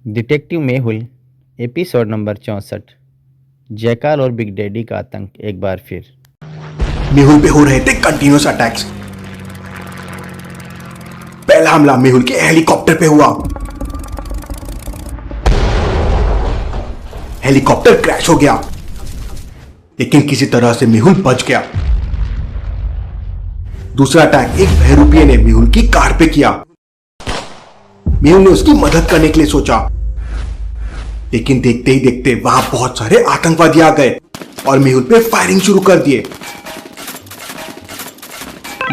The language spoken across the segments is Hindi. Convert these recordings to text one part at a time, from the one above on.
Detective Mehul episode number 64। जयकाल और बिग डैडी का आतंक एक बार फिर। मेहुल पे हो रहे थे कंटिन्यूअस अटैक्स। पहला हमला मेहुल के हेलीकॉप्टर पे हुआ। हेलीकॉप्टर क्रैश हो गया, लेकिन किसी तरह से मेहुल बच गया। दूसरा अटैक एक बहरूपिये ने मेहुल की कार पे किया। मेहुल ने उसकी मदद करने के लिए सोचा, लेकिन देखते ही देखते वहां बहुत सारे आतंकवादी आ गए और मेहुल पे फायरिंग शुरू कर दिए।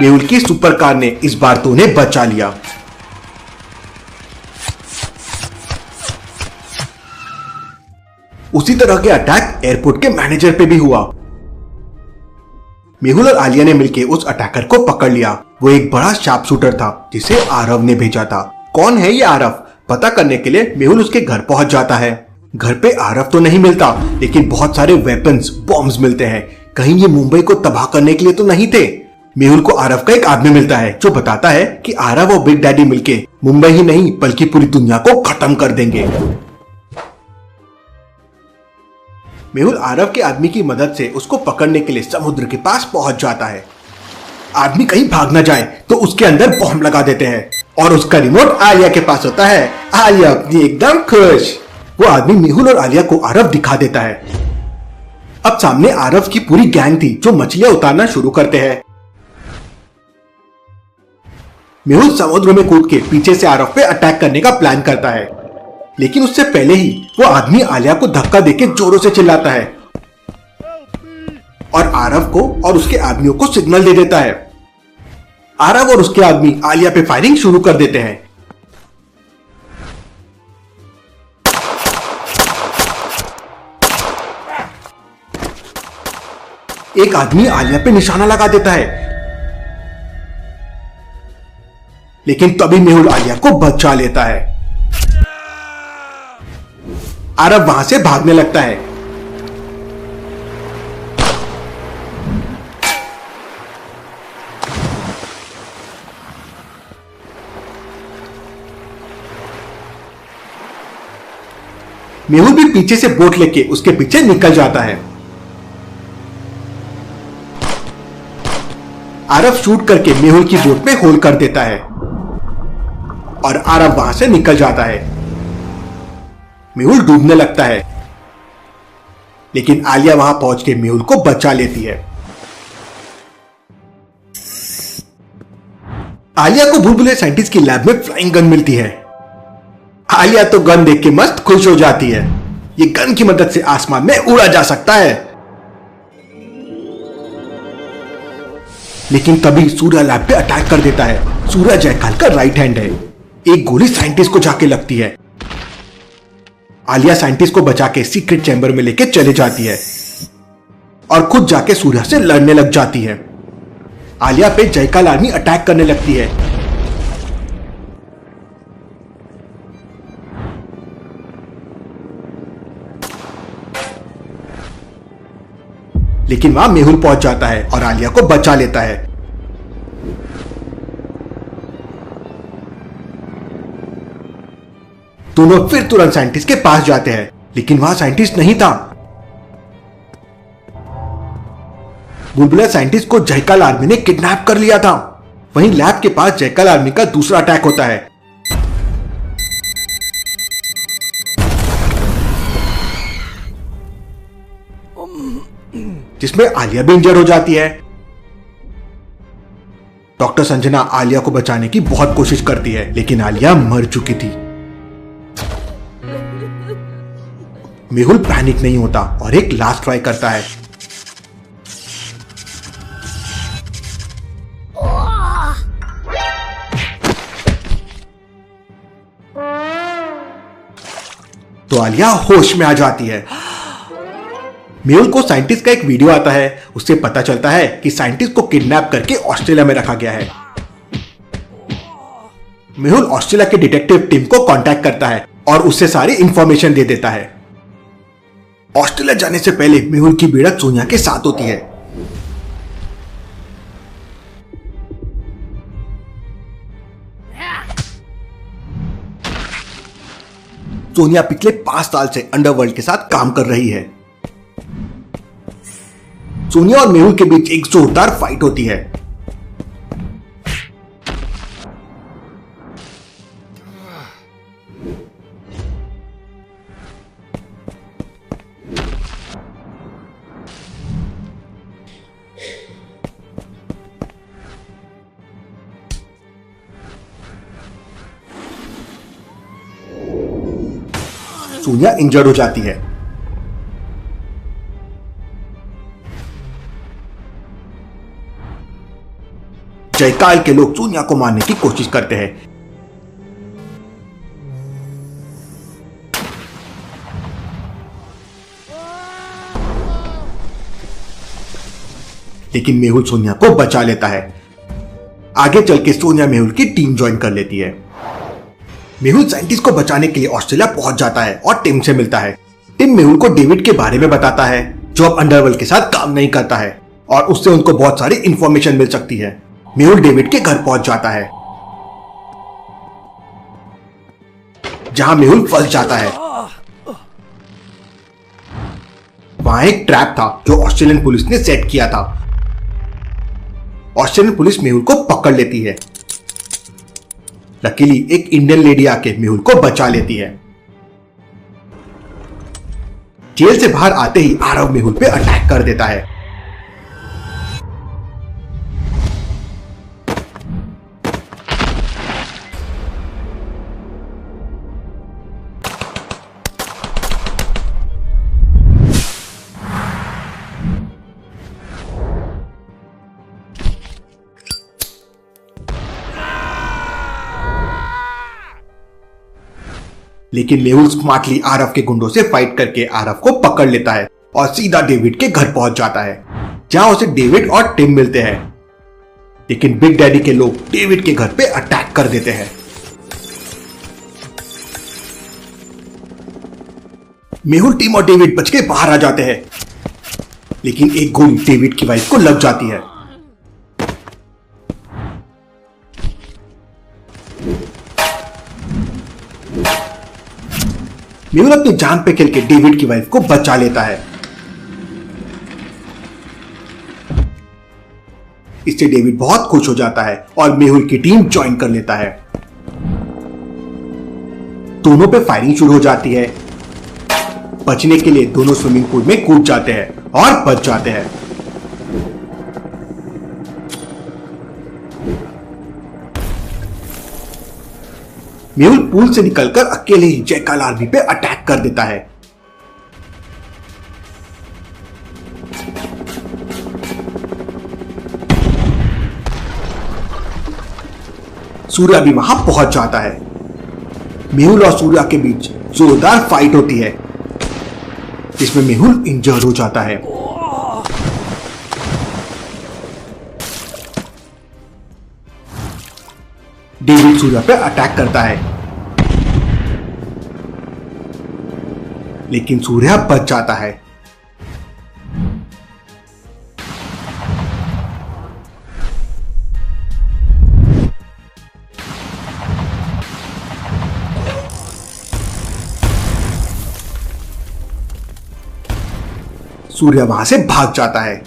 मेहुल की सुपर कार ने इस बार तो उन्हें बचा लिया। उसी तरह के अटैक एयरपोर्ट के मैनेजर पे भी हुआ। मेहुल और आलिया ने मिलकर उस अटैकर को पकड़ लिया। वो एक बड़ा शार्प शूटर था जिसे आरव ने भेजा था। कौन है ये आरव, पता करने के लिए मेहुल उसके घर पहुंच जाता है। घर पे आरव तो नहीं मिलता, लेकिन बहुत सारे वेपन्स, बॉम्ब्स मिलते हैं। कहीं ये मुंबई को तबाह करने के लिए तो नहीं थे। मेहुल को आरव का एक आदमी मिलता है जो बताता है कि आरव और बिग डैडी मिलके मुंबई ही नहीं बल्कि पूरी दुनिया को खत्म कर देंगे। मेहुल आरव के आदमी की मदद से उसको पकड़ने के लिए समुद्र के पास पहुंच जाता है। आदमी कहीं भाग न जाए तो उसके अंदर बॉम्ब लगा देते हैं और उसका रिमोट आलिया के पास होता है। आलिया अपनी एकदम खुश। वो आदमी मेहुल और आलिया को आरव दिखा देता है। अब सामने आरव की पूरी गैंग थी जो मछलियां उतारना शुरू करते हैं। मेहुल समुद्र में कूद के पीछे से आरव पे अटैक करने का प्लान करता है, लेकिन उससे पहले ही वो आदमी आलिया को धक्का देके जोरों से चिल्लाता है और आरव को और उसके आदमियों को सिग्नल दे देता है। आरव और उसके आदमी आलिया पे फायरिंग शुरू कर देते हैं। एक आदमी आलिया पे निशाना लगा देता है, लेकिन तभी मेहुल आलिया को बचा लेता है। आरव वहां से भागने लगता है। मेहुल भी पीछे से बोट लेके उसके पीछे निकल जाता है। आरव शूट करके मेहुल की बोट में होल कर देता है और आरव वहां से निकल जाता है। मेहुल डूबने लगता है, लेकिन आलिया वहां पहुंच के मेहुल को बचा लेती है। आलिया को भूलभुलैया साइंटिस्ट की लैब में फ्लाइंग गन मिलती है। आलिया तो गन देख के मस्त खुश हो जाती है। ये गन की मदद से आसमान में उड़ा जा सकता है। लेकिन तभी सूर्य लैब पे अटैक कर देता है। सूर्य जयकाल का राइट हैंड है। एक गोली साइंटिस्ट को जाके लगती है। आलिया साइंटिस्ट को बचा के सीक्रेट चैम्बर में लेके चले जाती है और खुद जाके सूर्य से लड़ने लग जाती है। आलिया पे जयकाल आर्मी अटैक करने लगती है, लेकिन वहां मेहुल पहुंच जाता है और आलिया को बचा लेता है। दोनों फिर तुरंत साइंटिस्ट के पास जाते हैं, लेकिन वहां साइंटिस्ट नहीं था। भूलभुलैया साइंटिस्ट को जयकाल आर्मी ने किडनैप कर लिया था। वहीं लैब के पास जयकाल आर्मी का दूसरा अटैक होता है, जिसमें आलिया भी इंजर हो जाती है। डॉक्टर संजना आलिया को बचाने की बहुत कोशिश करती है, लेकिन आलिया मर चुकी थी। मेहुल पैनिक नहीं होता और एक लास्ट ट्राई करता है। तो आलिया होश में आ जाती है। मेहुल को साइंटिस्ट का एक वीडियो आता है। उससे पता चलता है कि साइंटिस्ट को किडनैप करके ऑस्ट्रेलिया में रखा गया है। मेहुल ऑस्ट्रेलिया के डिटेक्टिव टीम को कांटेक्ट करता है और उससे सारी इंफॉर्मेशन दे देता है। ऑस्ट्रेलिया जाने से पहले मेहुल की भिड़ंत सोनिया के साथ होती है। सोनिया पिछले 5 साल से अंडरवर्ल्ड के साथ काम कर रही है। सोनिया और मेहुल के बीच एक जोरदार फाइट होती है। सोनिया इंजर्ड हो जाती है। जयकाल के लोग सोनिया को मारने की कोशिश करते हैं, लेकिन मेहुल सोनिया को बचा लेता है। आगे चल के सोनिया मेहुल की टीम ज्वाइन कर लेती है। मेहुल साइंटिस्ट को बचाने के लिए ऑस्ट्रेलिया पहुंच जाता है और टिम से मिलता है। टिम मेहुल को डेविड के बारे में बताता है, जो अब अंडरवर्ल्ड के साथ काम नहीं करता है, और उससे उनको बहुत सारी इंफॉर्मेशन मिल सकती है। मेहुल डेविड के घर पहुंच जाता है, जहां मेहुल फंस जाता है। वहां एक ट्रैप था जो ऑस्ट्रेलियन पुलिस ने सेट किया था। ऑस्ट्रेलियन पुलिस मेहुल को पकड़ लेती है। लकीली एक इंडियन लेडी आके मेहुल को बचा लेती है। जेल से बाहर आते ही आरव मेहुल पे अटैक कर देता है। लेकिन मेहुल स्मार्टली आरव के गुंडों से फाइट करके आरव को पकड़ लेता है और सीधा डेविड के घर पहुंच जाता है, जहां उसे डेविड और टिम मिलते हैं। लेकिन बिग डैडी के लोग डेविड के घर पे अटैक कर देते हैं। मेहुल, टिम और डेविड बच के बाहर आ जाते हैं, लेकिन एक गोली डेविड की वाइफ को लग जाती है। मेहुल अपनी जान पे खेल के डेविड की वाइफ को बचा लेता है। इससे डेविड बहुत खुश हो जाता है और मेहुल की टीम ज्वाइन कर लेता है। दोनों पे फायरिंग शुरू हो जाती है। बचने के लिए दोनों स्विमिंग पूल में कूद जाते हैं और बच जाते हैं। मेहुल पूल से निकलकर अकेले ही जयकाल आर्मी पे अटैक कर देता है। सूर्या भी वहां पहुंच जाता है। मेहुल और सूर्या के बीच जोरदार फाइट होती है, जिसमें मेहुल इंजर्ड हो जाता है। डेविड सूर्या पे अटैक करता है, लेकिन सूर्या बच जाता है। सूर्या वहां से भाग जाता है,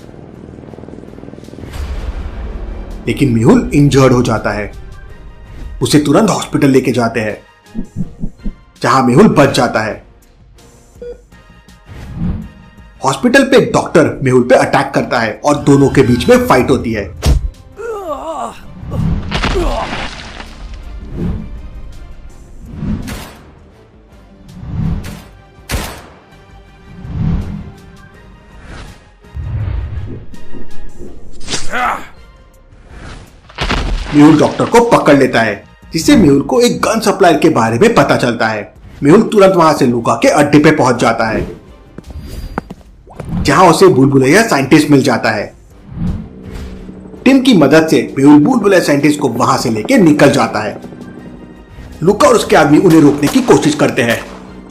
लेकिन मेहुल इंजर्ड हो जाता है। उसे तुरंत हॉस्पिटल लेके जाते हैं, जहां मेहुल बच जाता है। हॉस्पिटल पे एक डॉक्टर मेहुल पे अटैक करता है और दोनों के बीच में फाइट होती है। मेहुल डॉक्टर को पकड़ लेता है, जिससे मेहुल को एक गन सप्लायर के बारे में पता चलता है। मेहुल तुरंत वहां से लूका के अड्डे पे पहुंच जाता है, जहां उसे बुलबुलैया साइंटिस्ट मिल जाता है। टिम की मदद से मेहुल बुलबुलैया साइंटिस्ट को वहां से लेके निकल जाता है। लूका और उसके आदमी उन्हें रोकने की कोशिश करते हैं,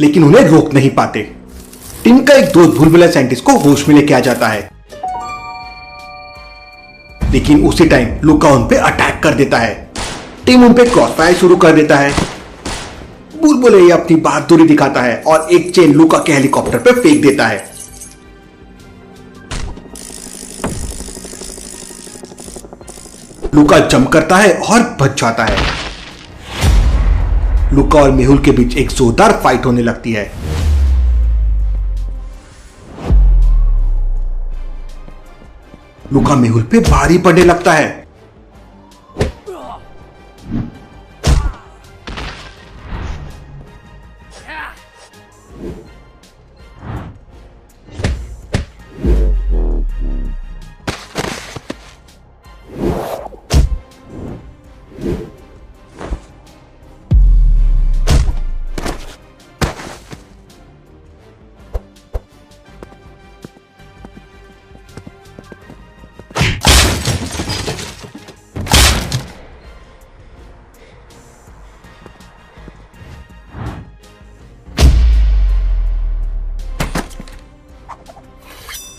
लेकिन उन्हें रोक नहीं पाते। टिम का एक दोस्त बुलबुलैया साइंटिस्ट को होश में लेके आ जाता है, लेकिन उसी टाइम लूका उन पे अटैक कर देता है। टिम उन पे क्रॉसफायर शुरू कर देता है। बुलबुलैया अपनी बहादुरी दिखाता है और एक चेन लूका के हेलीकॉप्टर पे फेंक देता है। लूका जंप करता है और बच जाता है। लूका और मेहुल के बीच एक जोरदार फाइट होने लगती है। लूका मेहुल पे भारी पड़ने लगता है।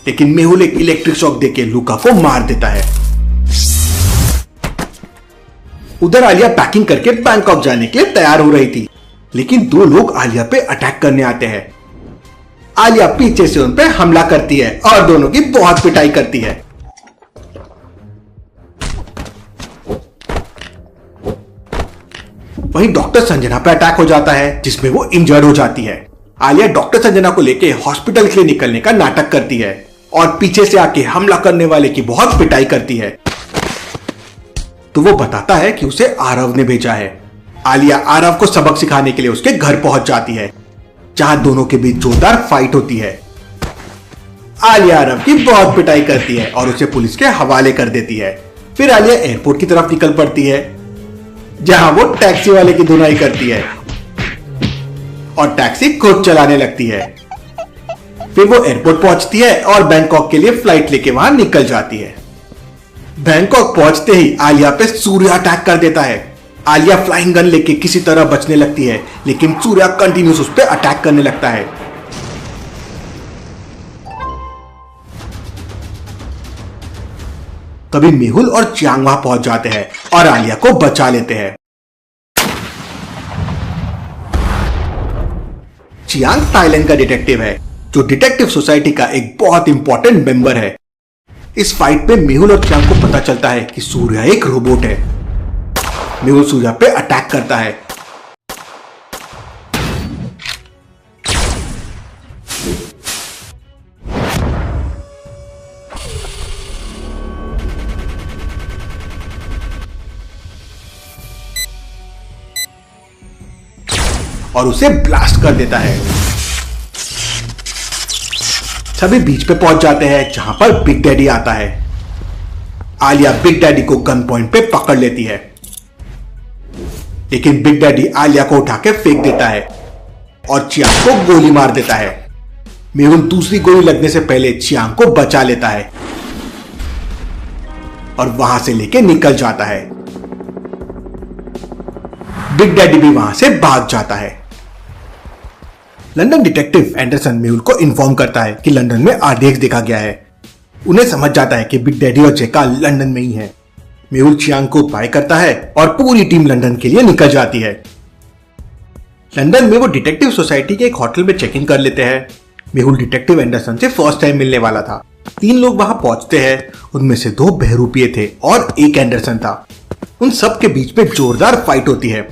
लेकिन मेहुल एक इलेक्ट्रिक शॉक देके लूका को मार देता है। उधर आलिया पैकिंग करके बैंकॉक जाने के लिए तैयार हो रही थी, लेकिन दो लोग आलिया पे अटैक करने आते हैं। आलिया पीछे से उन पे हमला करती है और दोनों की बहुत पिटाई करती है। वहीं डॉक्टर संजना पे अटैक हो जाता है, जिसमें वो इंजर्ड हो जाती है। आलिया डॉक्टर संजना को लेके हॉस्पिटल के लिए निकलने का नाटक करती है और पीछे से आके हमला करने वाले की बहुत पिटाई करती है। तो वो बताता है कि उसे आरव ने भेजा है। आलिया आरव को सबक सिखाने के लिए उसके घर पहुंच जाती है, जहां दोनों के बीच जोरदार फाइट होती है। आलिया आरव की बहुत पिटाई करती है और उसे पुलिस के हवाले कर देती है। फिर आलिया एयरपोर्ट की तरफ निकल पड़ती है, जहां वो टैक्सी वाले की धुनाई करती है और टैक्सी खुद चलाने लगती है। फिर वो एयरपोर्ट पहुंचती है और बैंकॉक के लिए फ्लाइट लेके वहां निकल जाती है। बैंकॉक पहुंचते ही आलिया पे सूर्या अटैक कर देता है। आलिया फ्लाइंग गन लेके किसी तरह बचने लगती है, लेकिन सूर्या कंटिन्यूस उस पर अटैक करने लगता है। तभी मेहुल और चियांग वहां पहुंच जाते हैं और आलिया को बचा लेते हैं। चियांग थाईलैंड का डिटेक्टिव है, जो डिटेक्टिव सोसाइटी का एक बहुत इंपॉर्टेंट मेंबर है। इस फाइट में मेहुल और चियांग को पता चलता है कि सूर्या एक रोबोट है। मेहुल सूर्या पे अटैक करता है। और उसे ब्लास्ट कर देता है। सभी बीच पे पहुंच जाते हैं, जहां पर बिग डैडी आता है। आलिया बिग डैडी को गन पॉइंट पे पकड़ लेती है, लेकिन बिग डैडी आलिया को उठा के फेंक देता है और चियांग को गोली मार देता है। मेहुल दूसरी गोली लगने से पहले चियांग को बचा लेता है और वहां से लेके निकल जाता है। बिग डैडी भी वहां से भाग जाता है। लंदन डिटेक्टिव एंडरसन मेहुल को इन्फॉर्म करता है कि लंदन में आरडीएक्स देखा गया है। उन्हें समझ जाता है कि बिग डैडी और जेका लंदन में ही है। मेहुल चियांग को बाय करता है और पूरी टीम लंदन के लिए निकल जाती है। लंदन में वो डिटेक्टिव सोसाइटी के एक होटल में चेक इन कर लेते हैं। मेहुल डिटेक्टिव एंडरसन से फर्स्ट टाइम मिलने वाला था। 3 लोग वहां पहुंचते हैं, उनमें से 2 बहरूपिये थे और एक एंडरसन था। उन सब के बीच में जोरदार फाइट होती है।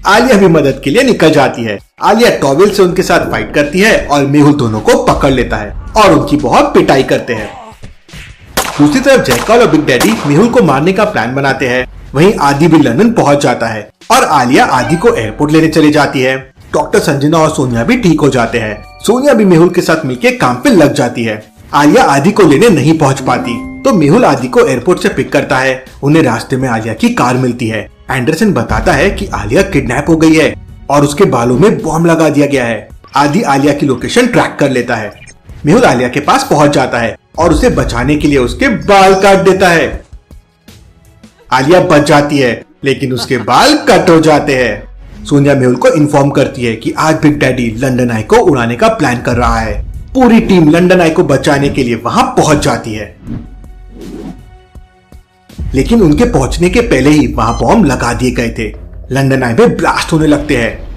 आलिया भी मदद के लिए निकल जाती है। आलिया टॉवेल से उनके साथ फाइट करती है और मेहुल दोनों को पकड़ लेता है और उनकी बहुत पिटाई करते हैं। दूसरी तरफ जयकाल और बिग डैडी मेहुल को मारने का प्लान बनाते हैं। वहीं आदि भी लंदन पहुंच जाता है और आलिया आदि को एयरपोर्ट लेने चली जाती है। डॉक्टर संजना और सोनिया भी ठीक हो जाते हैं। सोनिया भी मेहुल के साथ मिलकर काम पे लग जाती है। आलिया आदि को लेने नहीं पहुंच पाती, तो मेहुल आदि को एयरपोर्ट से पिक करता है। उन्हें रास्ते में आलिया की कार मिलती है। एंडरसन बताता है कि आलिया किडनैप हो गई है और उसके बालों में बॉम्ब लगा दिया गया है। आदि आलिया की लोकेशन ट्रैक कर लेता है। मेहुल आलिया के पास पहुंच जाता है और उसे बचाने के लिए उसके बाल काट देता है। आलिया बच जाती है, लेकिन उसके बाल कट हो जाते हैं। सोनिया मेहुल को इन्फॉर्म करती है कि आज बिग डैडी लंदन आई को उड़ाने का प्लान कर रहा है। पूरी टीम लंदन आई को बचाने के लिए वहां पहुंच जाती है। लेकिन उनके पहुंचने के पहले ही वहां बॉम्ब लगा दिए गए थे। लंदन आई में ब्लास्ट होने लगते हैं।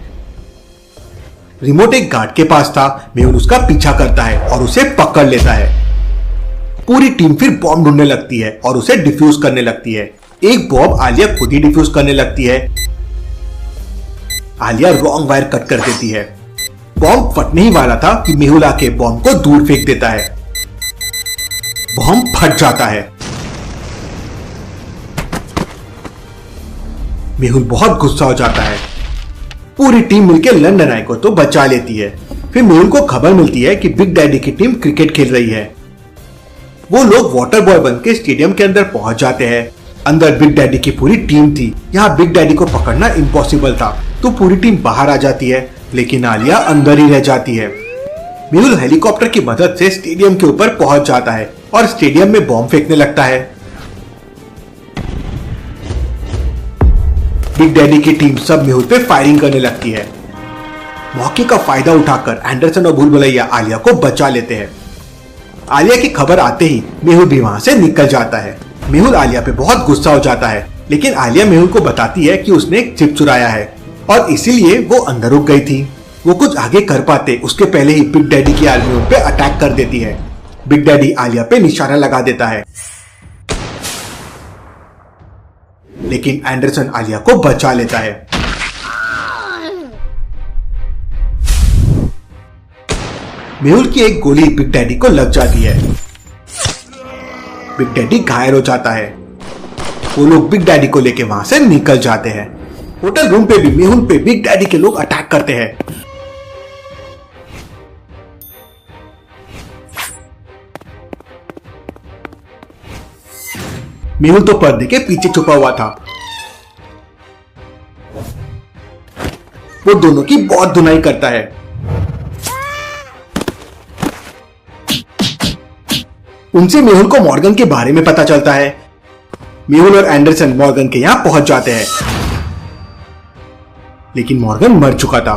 रिमोट एक गार्ड के पास था। मेहुल उसका पीछा करता है और उसे पकड़ लेता है। पूरी टीम फिर बॉम्ब ढूंढने लगती है और उसे डिफ्यूज करने लगती है। एक बॉम्ब आलिया खुद ही डिफ्यूज करने लगती है। आलिया रॉन्ग वायर कट कर देती है। बॉम्ब फटने ही वाला था कि मेहुल आके बॉम्ब को दूर फेंक देता है। बॉम्ब फट जाता है। मेहुल बहुत गुस्सा हो जाता है। पूरी टीम मिलकर लंदन आई को तो बचा लेती है। फिर मेहुल को खबर मिलती है कि बिग डैडी की टीम क्रिकेट खेल रही है। वो लोग वाटर बॉय बन के स्टेडियम के अंदर पहुंच जाते हैं। अंदर बिग डैडी की पूरी टीम थी। यहाँ बिग डैडी को पकड़ना इम्पॉसिबल था, तो पूरी टीम बाहर आ जाती है, लेकिन आलिया अंदर ही रह जाती है। मेहुल हेलीकॉप्टर की मदद से स्टेडियम के ऊपर पहुंच जाता है और स्टेडियम में बॉम्ब फेंकने लगता है। बिग डैडी की टीम सब मेहुल पे फायरिंग करने लगती है। मौके का फायदा उठाकर एंडरसन और भूलभुलैया आलिया को बचा लेते हैं। आलिया की खबर आते ही मेहुल भी वहां से निकल जाता है। मेहुल आलिया पे बहुत गुस्सा हो जाता है, लेकिन आलिया मेहुल को बताती है कि उसने एक चिप चुराया है और इसीलिए वो अंदर रुक गई थी। वो कुछ आगे कर पाते उसके पहले ही बिग डैडी की आर्मी उन पे अटैक कर देती है। बिग डैडी आलिया पे निशाना लगा देता है, लेकिन एंडरसन आलिया को बचा लेता है। मेहुल की एक गोली बिग डैडी को लग जाती है। बिग डैडी घायल हो जाता है। वो लोग बिग डैडी को लेके वहां से निकल जाते हैं। होटल रूम पे भी मेहुल पे बिग डैडी के लोग अटैक करते हैं। मेहुल तो पर्दे के पीछे छुपा हुआ था। वो दोनों की बहुत धुनाई करता है। उनसे मेहुल को मॉर्गन के बारे में पता चलता है। मेहुल और एंडरसन मॉर्गन के यहां पहुंच जाते हैं, लेकिन मॉर्गन मर चुका था।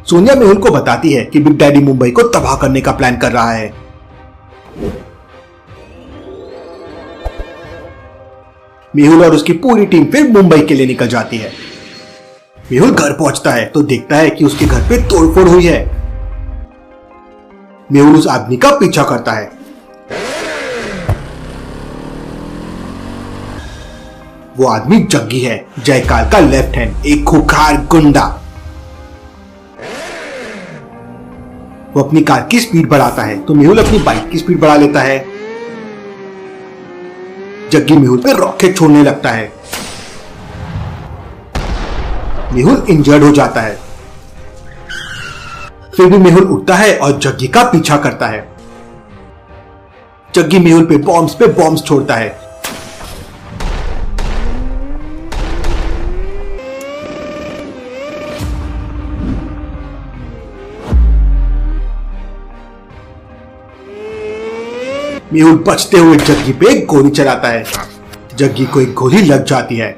सोनिया मेहुल को बताती है कि बिग डैडी मुंबई को तबाह करने का प्लान कर रहा है। मेहुल और उसकी पूरी टीम फिर मुंबई के लिए निकल जाती है। मेहुल घर पहुंचता है तो देखता है कि उसके घर पे तोड़फोड़ हुई है। मेहुल उस आदमी का पीछा करता है। वो आदमी जग्गी है, जयकाल का लेफ्ट हैंड, एक खूंखार गुंडा। वो अपनी कार की स्पीड बढ़ाता है तो मेहुल अपनी बाइक की स्पीड बढ़ा लेता है। जग्गी मेहुल पे रॉकेट छोड़ने लगता है। मेहुल इंजर्ड हो जाता है। फिर भी मेहुल उठता है और जग्गी का पीछा करता है। जग्गी मेहुल पे बॉम्ब्स छोड़ता है। मेहुल बचते हुए जग्गी पे एक गोली चलाता है। जग्गी को एक गोली लग जाती है।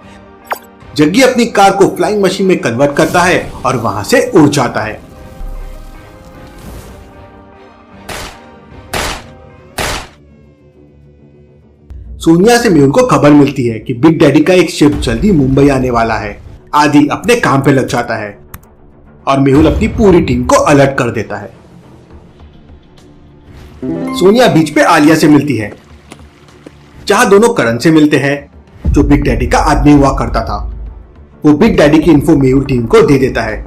जग्गी अपनी कार को फ्लाइंग मशीन में कन्वर्ट करता है और वहां से उड़ जाता है। सोनिया से मेहुल को खबर मिलती है कि बिग डैडी का एक शिप जल्दी मुंबई आने वाला है। आदि अपने काम पे लग जाता है और मेहुल अपनी पूरी टीम को अलर्ट कर देता है। सोनिया बीच पे आलिया से मिलती है, जहां दोनों करण से मिलते हैं, जो बिग डैडी का आदमी हुआ करता था। वो बिग डैडी की इन्फो मेहुल टीम को दे देता है।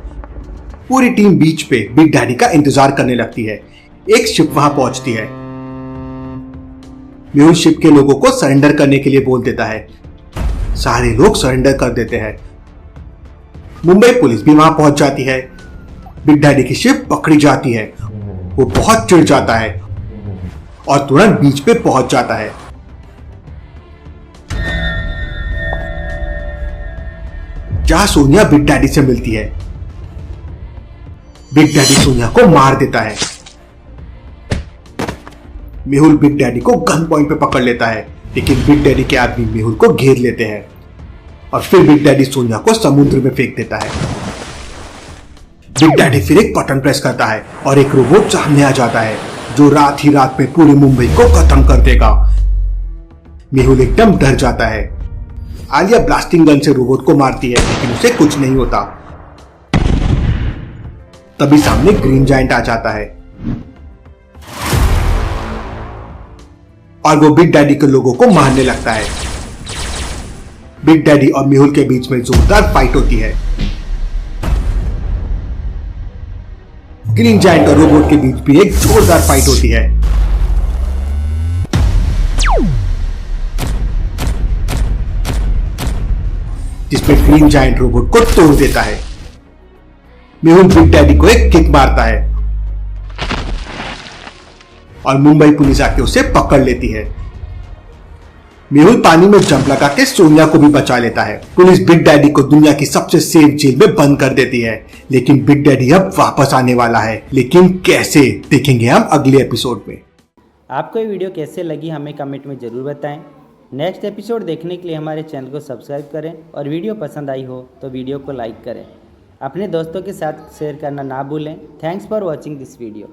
पूरी टीम बीच पे बिग डैडी का इंतजार करने लगती है। एक शिप वहां पहुंचती है। मेहुल शिप के लोगों को सरेंडर करने के लिए बोल देता है। सारे लोग सरेंडर कर देते हैं। मुंबई पुलिस भी वहां पहुंच जाती है। बिग डैडी की शिप पकड़ी जाती है। वो बहुत चिढ़ जाता है और तुरंत बीच पे पहुंच जाता है। जहां सोनिया बिग डैडी से मिलती है। बिग डैडी सोनिया को मार देता है। मेहुल बिग डैडी को गन पॉइंट पे पकड़ लेता है, लेकिन बिग डैडी के आदमी मेहुल को घेर लेते हैं और फिर बिग डैडी सोनिया को समुद्र में फेंक देता है। बिग डैडी फिर एक बटन प्रेस करता है और एक रोबोट सामने आ जाता है, जो रात ही रात में पूरी मुंबई को खत्म कर देगा। मेहुल एकदम डर जाता है। आलिया ब्लास्टिंग गन से रोबोट को मारती है लेकिन उसे कुछ नहीं होता। तभी सामने ग्रीन जायंट आ जाता है और वो बिग डैडी के लोगों को मारने लगता है। बिग डैडी और मेहुल के बीच में जोरदार फाइट होती है। ग्रीन जायंट और रोबोट के बीच भी एक जोरदार फाइट होती है। जिसमें ग्रीन जायंट रोबोट को तोड़ देता है। मेहुल बिग डैडी को एक किक मारता है और मुंबई पुलिस आके उसे पकड़ लेती है। मेहुल पानी में जंप लगा के सोनिया को भी बचा लेता है। पुलिस बिग डैडी को दुनिया की सबसे सेफ जेल में बंद कर देती है, लेकिन बिग डैडी अब वापस आने वाला है। लेकिन कैसे, देखेंगे हम अगले एपिसोड में। आपको ये वीडियो कैसे लगी हमें कमेंट में ज़रूर बताएं। नेक्स्ट एपिसोड देखने के लिए हमारे चैनल को सब्सक्राइब करें और वीडियो पसंद आई हो तो वीडियो को लाइक करें। अपने दोस्तों के साथ शेयर करना ना भूलें। Thanks for watching this video.